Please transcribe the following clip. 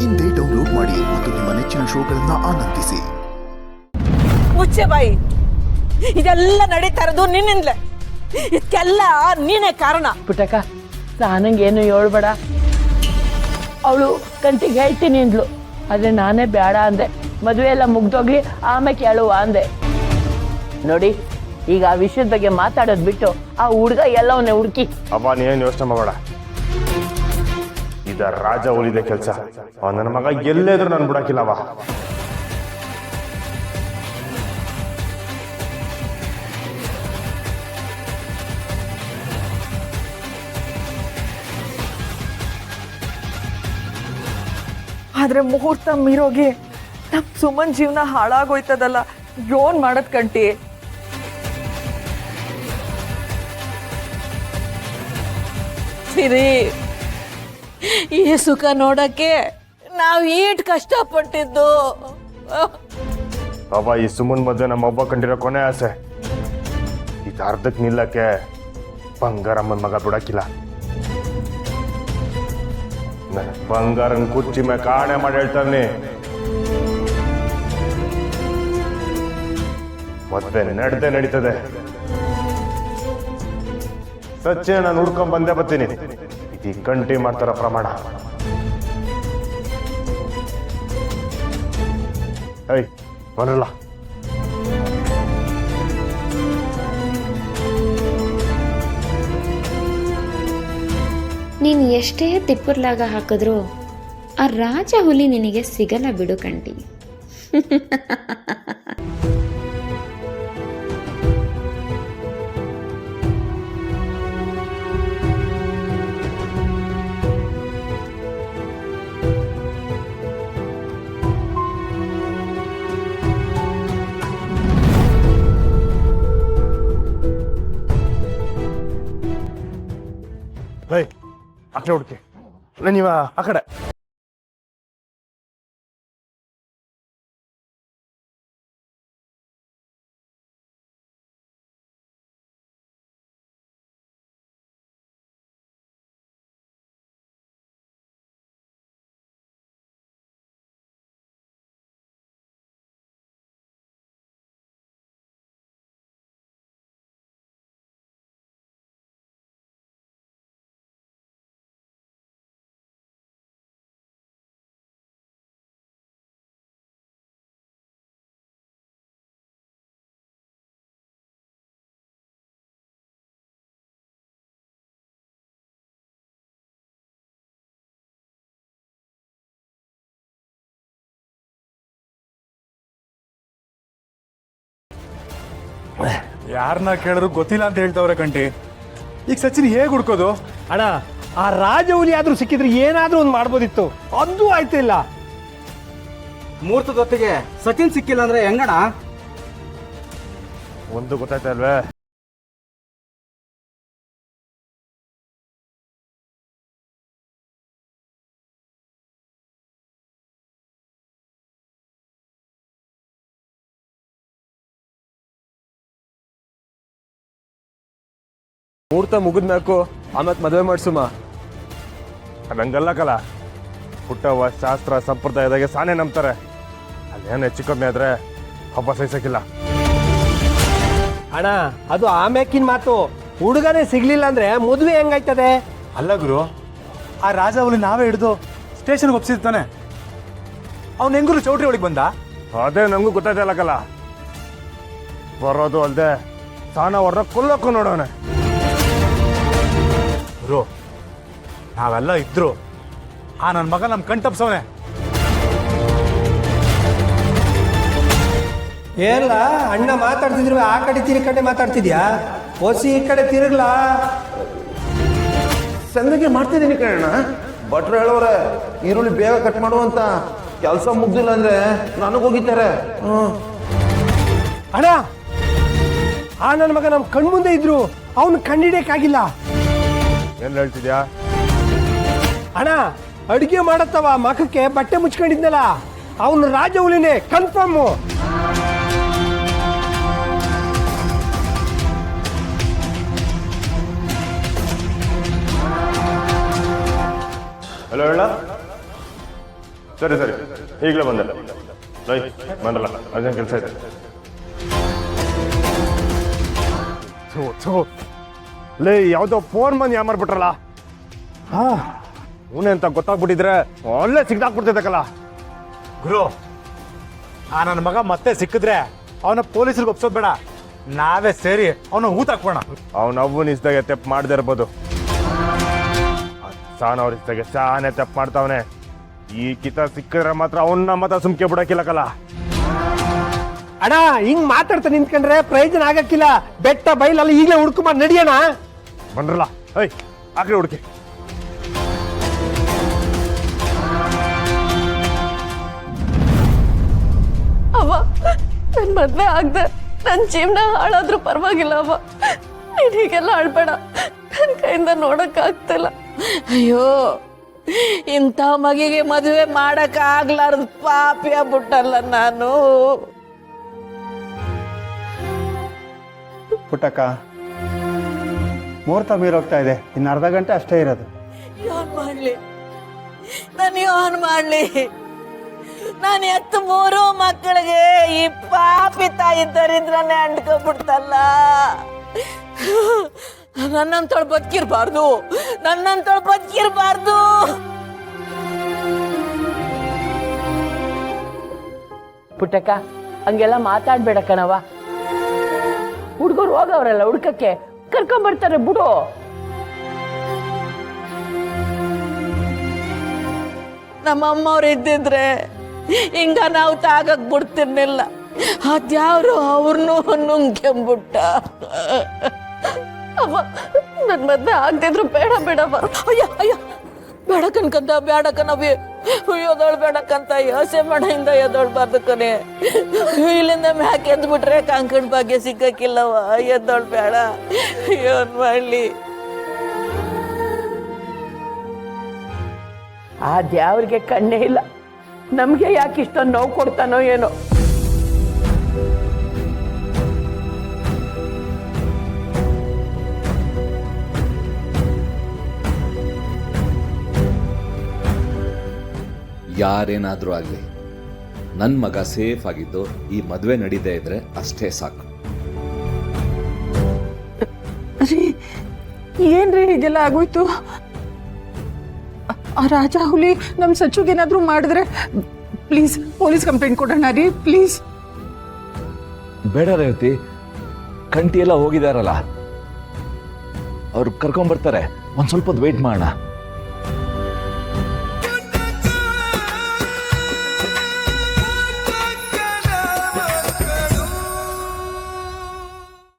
ಇಂದೇ ಡೌನ್ಲೋಡ್ ಮಾಡಿ ಮತ್ತು ನಿಮ್ಮ ನೆಚ್ಚಿನ ಶೋಗಳನ್ನ ಆನಂದಿಸಿ. ಮುಚ್ಚೆ ಬಾಯಿ, ಇದೆಲ್ಲ ನಡೀತಾ ಇರೋದು ನಿನ್ನಿಂದಲೇ. ಇದಕ್ಕೆಲ್ಲ ನೀನೇ ಕಾರಣ. ಪುಟಕ ನಾನಂಗೇನು ಹೇಳ್ಬೇಡ. ಅವಳು ಕಂಟಿಗೆ ಹೇಳ್ತೀನಿ ಅಂದ್ಲು, ಆದರೆ ನಾನೇ ಬೇಡ ಅಂದೆ. ಮದುವೆ ಎಲ್ಲ ಮುಗ್ದೋಗ್ಲಿ ಆಮೇಲೆ ಕೇಳುವ ಅಂದೆ. ನೋಡಿ, ಈಗ ಆ ವಿಷಯದ ಬಗ್ಗೆ ಮಾತಾಡೋದು ಬಿಟ್ಟು ಆ ಹುಡುಗ ಎಲ್ಲವನ್ನೇ ಹುಡುಕಿ. ಅವ ನೀನೇನು ಯೋಚನೆ ಮಾಡಬೇಡ. ಇದ ರಾಜ ಉಳಿದೆ ಕೆಲಸ. ನನ್ನ ಮಗ ಎಲ್ಲೇದ್ರು ನಾನು ಬಿಡಾಕಿಲ್ಲವ. ಆದ್ರೆ ಮುಹೂರ್ತ ಮೀರೋಗಿ ನಮ್ ಸುಮನ್ ಜೀವನ ಹಾಳಾಗೋಯ್ತದಲ್ಲ. ಯೋನ್ ಮಾಡದ್ ಕಂಟಿ. ಸಿರಿ, ಈ ಸುಖ ನೋಡಕ್ಕೆ ನಾವ್ ಈಟ್ ಕಷ್ಟಪಟ್ಟಿದ್ದು. ಅವ ಈ ಸುಮನ್ ಮದುವೆ ನಮ್ಮ ಒಬ್ಬ ಕಂಡಿರೋ ಕೊನೆ ಆಸೆ. ಇದು ಅರ್ಧಕ್ಕೆ ನಿಲ್ಲಕ್ಕೆ ಬಂಗಾರಮ್ಮನ ಮಗ ಬಿಡಕ್ಕಿಲ್ಲ. ಬಂಗಾರನ್ ಕುರ್ಚಿ ಮೇ ಕಾಣೆ ಮಾಡಿ ಹೇಳ್ತಾನೆ. ಮದ್ವೆ ನಡೆದೇ ನಡೀತದೆ. ಸಚ್ಚೆ ನಾನು ಹುಡ್ಕೊಂಡ್ ಬಂದೇ ಬರ್ತೀನಿ. ಇದು ಗಂಟಿ ಮಾಡ್ತಾರ ಪ್ರಮಾಣ. ಐ ಬರಲ್ಲ. ನೀನು ಎಷ್ಟೇ ತಿಪ್ಪರ್ಲಾಗ ಹಾಕಿದ್ರೂ ಆ ರಾಜ ಹುಲಿ ನಿನಗೆ ಸಿಗಲ್ಲ ಬಿಡು ಕಂಟಿ. ಆ ಕಡೆ ಹುಡುಕಿ, ನೀವ ಆ ಕಡೆ. ಯಾರನ್ನ ಕೇಳಿದ್ರು ಗೊತ್ತಿಲ್ಲ ಅಂತ ಹೇಳ್ತವ್ರೆ ಕಂಟಿ. ಈಗ ಸಚಿನ್ ಹೇಗೆ ಹುಡ್ಕೋದು? ಅಣ್ಣ, ಆ ರಾಜ ಹುಲಿ ಆದ್ರೂ ಸಿಕ್ಕಿದ್ರೆ ಏನಾದ್ರೂ ಒಂದು ಮಾಡ್ಬೋದಿತ್ತು. ಅದು ಆಯ್ತಿಲ್ಲ. ಮುಹೂರ್ತದೊತ್ತಿಗೆ ಸಚಿನ್ ಸಿಕ್ಕಿಲ್ಲ ಅಂದ್ರೆ ಹೆಂಗಣ? ಒಂದು ಗೊತ್ತಾಯ್ತಲ್ವೇ, ಮುಹೂರ್ತ ಮುಗಿದ್ಮ್ಯಾಕು ಆಮೇಲೆ ಮದುವೆ ಮಾಡ್ಸುಮ. ಅದಂಗಲ್ಲ ಕಲ. ಹುಟ್ಟವ ಶಾಸ್ತ್ರ ಸಂಪ್ರದಾಯದಾಗೆ ಸಾನೆ ನಂಬ್ತಾರೆ. ಅಲ್ಲೇನು ಹೆಚ್ಚು ಕಮ್ಮಿ ಆದ್ರೆ ಹಬ್ಬ ಸಹಿಸಕ್ಕಿಲ್ಲ. ಅಣ್ಣ, ಅದು ಆಮ್ಯಾಕಿನ ಮಾತು. ಹುಡುಗನೇ ಸಿಗ್ಲಿಲ್ಲ ಅಂದ್ರೆ ಮದುವೆ ಹೆಂಗಾಯ್ತದೆ? ಅಲ್ಲ ಗುರು, ಆ ರಾಜ ಹುಲಿ ನಾವೇ ಹಿಡಿದು ಸ್ಟೇಷನ್ಗೆ ಒಪ್ಸಿರ್ತಾನೆ. ಅವ್ನು ಹೆಂಗರು ಚೌಟ್ರಿ ಒಳಗೆ ಬಂದ. ಅದೇ ನಮಗೂ ಗೊತ್ತಾಯ್ತಲ್ಲ ಕಲ. ಬರೋದು ಅಲ್ದೆ ಸಾನ ಅವ್ರನ್ನ ಕೊಲ್ಲಕ್ಕೂ ನೋಡೋಣ. ಗುರು, ನಾವೆಲ್ಲ ಇದ್ರು ಆ ನನ್ನ ಮಗ ನಮ್ಮ ಕಣ್ ತಪ್ಸವನೆ. ಏಲ್ಲ ಅಣ್ಣ ಮಾತಾಡ್ತಿದ್ರು, ಆ ಕಡೆ ಕಡೆ ಮಾತಾಡ್ತಿದ್ಯಾ? ಹೊಸಿ ಈ ಕಡೆ ತಿರುಗ್ಲಾ? ಸಂದಿಗೆ ಮಾಡ್ತಿದ್ದೀನಿ ಕಣ. ಭಟ್ರು ಹೇಳೋರೆ ಈರುಳ್ಳಿ ಬೇಗ ಕಟ್ ಮಾಡುವಂತ. ಕೆಲಸ ಮುಗ್ದಿಲ್ಲ ಅಂದ್ರೆ ನನಗೋಗಿದ್ದಾರೆ. ಅಣ್ಣ, ಆ ನನ್ನ ಮಗ ನಮ್ಮ ಕಣ್ಮುಂದೆ ಇದ್ರು, ಅವನು ಕಂಡಿಡಿಯಕ್ಕಾಗಿಲ್ಲ. ಏನ್ ಹೇಳ್ತಿದ್ಯಾ? ಅಣ್ಣ, ಅಡುಗೆ ಮಾಡತ್ತವ ಮಖಕ್ಕೆ ಬಟ್ಟೆ ಮುಚ್ಕೊಂಡಿದ್ನಲ್ಲ, ಅವನು ರಾಜ ಹುಲಿನೇ ಕನ್ಫರ್ಮು. ಹಲೋ ಹೇಳ. ಸರಿ ಸರಿ ಈಗಲೇ ಬಂದೆ ಲೈ ಬಂದ್ರಲ್ಲ ಅದೇನು ಕೆಲಸ ಇದೆ. ಲೇ ಯಾವುದೋ ಫೋನ್ ಬಂದು ಯಾಮಾರ್ಬಿಟ್ರಲ್ಲ. ಹಾ ಅವನೇ ಅಂತ ಗೊತ್ತಾಗ್ಬಿಟ್ಟಿದ್ರೆ ಒಳ್ಳೆ ಸಿಗ್ದಾಕ್ಬಿಡ್ತಿದ್ದಕ್ಕಲ್ಲ. ಗುರು ನನ್ನ ಮಗ ಮತ್ತೆ ಸಿಕ್ಕಿದ್ರೆ ಅವನ ಪೊಲೀಸರಿಗೆ ಒಪ್ಸೋದ್ ಬೇಡ, ನಾವೇ ಸೇರಿ ಅವನ ಊತಾಕೋಣ. ಅವ್ನ ಅವ್ವನ ಇಸ್ದಾಗೆ ತೆಪ್ಪು ಮಾಡದೇ ಇರ್ಬೋದು, ಸಾನ್ ಅವ್ರ ಇಸ್ದಾಗೆ ಸಾನೇ ತೆಪ್ಪು ಮಾಡ್ತಾವನೆ. ಈ ಕಿತ ಸಿಕ್ಕಿದ್ರೆ ಮಾತ್ರ ಅವನ್ನ ಮಾತ್ರ ಸುಮ್ಕೆ ಬಿಡಕ್ಕಿಲ್ಲಕಲ್ಲ. ಅಣ್ಣ ಹಿಂಗ್ ಮಾತಾಡ್ತಾ ನಿಂತ್ಕೊಂಡ್ರೆ ಪ್ರಯೋಜನ ಆಗಕ್ಕಿಲ್ಲ. ಬೆಟ್ಟ ಬೈಲಲ್ಲಿ ಈಗಲೇ ಹುಡ್ಕೊಂಬ ನಡಿಯೋಣ. ಬಂದ್ರಲ್ಲ ಐ ಆಕಡೆ ಹುಡುಕಿ. ಅವ ನನ್ನ ಮದ್ವೆ ಆಗದೆ ನನ್ನ ಜೀವನ ಹಾಳಾದ್ರೂ ಪರವಾಗಿಲ್ಲ ಅವ. ನೀನ್ ಹೀಗೆಲ್ಲ ಆಡ್ಬೇಡ, ನನ್ನ ಕೈಯಿಂದ ನೋಡಕ್ಕಾಗ್ತಿಲ್ಲ. ಅಯ್ಯೋ ಇಂಥ ಮಗಿಗೆ ಮದುವೆ ಮಾಡಕ್ ಆಗ್ಲಾರ್ದು ಪಾಪಿ ಆಗ್ಬಿಟ್ಟಲ್ಲ ನಾನು. ಪುಟ್ಟಕ್ಕ ಮುಹೂರ್ತ ಮೀರೋಗ್ತಾ ಇದೆ, ಇನ್ನು ಅರ್ಧ ಗಂಟೆ ಅಷ್ಟೇ ಇರೋದು. ಏನ್ ಮಾಡ್ಲಿ ನಾನು, ಏನ್ ಮಾಡ್ಲಿ? ನಾನು ಎತ್ತು 3 ಮಕ್ಕಳಿಗೆ ಈ ಪಾಪಿ ತಾಯಿ ದರಿದ್ರನೇ ಅಂಡ್ಕೊಂಡ್ಬಿಡ್ತಲ್ಲ. ನನ್ನಂತೊಳ್ ಬದುಕಿರ್ಬಾರ್ದು, ನನ್ನಂತೊಳ್ ಬದುಕಿರ್ಬಾರ್ದು. ಪುಟ್ಟಕ್ಕ ಹಂಗೆಲ್ಲ ಮಾತಾಡ್ಬೇಡ ಕಣವ. ಹುಡುಗರು ಹೋಗವ್ರಲ್ಲ ಹುಡ್ಕಕ್ಕೆ, ಕರ್ಕೊಂಬರ್ತಾರೆ ಬಿಡು. ನಮ್ಮಮ್ಮವ್ರು ಇದ್ದಿದ್ರೆ ಹಿಂಗ ನಾವು ತಾಗಕ್ ಬಿಡ್ತಿರ್ಲಿಲ್ಲ. ಅದ್ಯಾವ್ರು ಅವ್ರನ್ನೂ ನುಂಗ್ಕೊಂಬಿಟ್ಟ. ಅವ ನನ್ನ ಮದ್ವೆ ಆಗದಿದ್ರು ಬೇಡ ಬೇಡವ. ಅಯ್ಯ ಅಯ್ಯ ಬೇಡ ಕನ್ಕಂತ, ಬೇಡ ಕಣವಿ. ಎದೋಳ್ ಬೇಡಕ್ಕಂತ ಯೋಚನೆ ಮಾಡಿಂದ ಎದೋಳ್ಬಾರ್ದು ಕಣೆ. ಇಲ್ಲಿಂದ ಮ್ಯಾಕೆ ಎದ್ಬಿಟ್ರೆ ಕಾಂಕಣ್ ಭಾಗ್ಯ ಸಿಕ್ಕಕ್ಕಿಲ್ಲವ. ಎದ್ದೋಳ್ ಬೇಡ, ಏನ್ ಮಾಡ್ಲಿ? ಆ ದ್ಯಾವ್ರಿಗೆ ಕಣ್ಣೇ ಇಲ್ಲ, ನಮ್ಗೆ ಯಾಕೆ ಇಷ್ಟೊಂದು ನೋವು ಕೊಡ್ತಾನೋ ಏನೋ. ಯಾರೇನಾದರೂ ಆಗಲಿ ನನ್ನ ಮಗ ಸೇಫ್ ಆಗಿದ್ದು ಈ ಮದುವೆ ನಡೀದೇ ಇದ್ರೆ ಅಷ್ಟೇ ಸಾಕು. ಏನ್ರಿ ಹೀಗೆಲ್ಲ ಆಗೋಯ್ತು? ಆ ರಾಜ ಹುಲಿ ನಮ್ಮ ಸಚ್ಚುಗೇನಾದ್ರೂ ಮಾಡಿದ್ರೆ ಪ್ಲೀಸ್ ಪೊಲೀಸ್ ಕಂಪ್ಲೇಂಟ್ ಕೊಡೋಣ ರೀ, ಪ್ಲೀಸ್. ಬೇಡ ರೇವತಿ, ಕಂಟಿ ಎಲ್ಲ ಹೋಗಿದಾರಲ್ಲ, ಅವ್ರು ಕರ್ಕೊಂಡ್ಬರ್ತಾರೆ. ಒಂದು ಸ್ವಲ್ಪ ಹೊತ್ತು ವೆಯ್ಟ್ ಮಾಡೋಣ.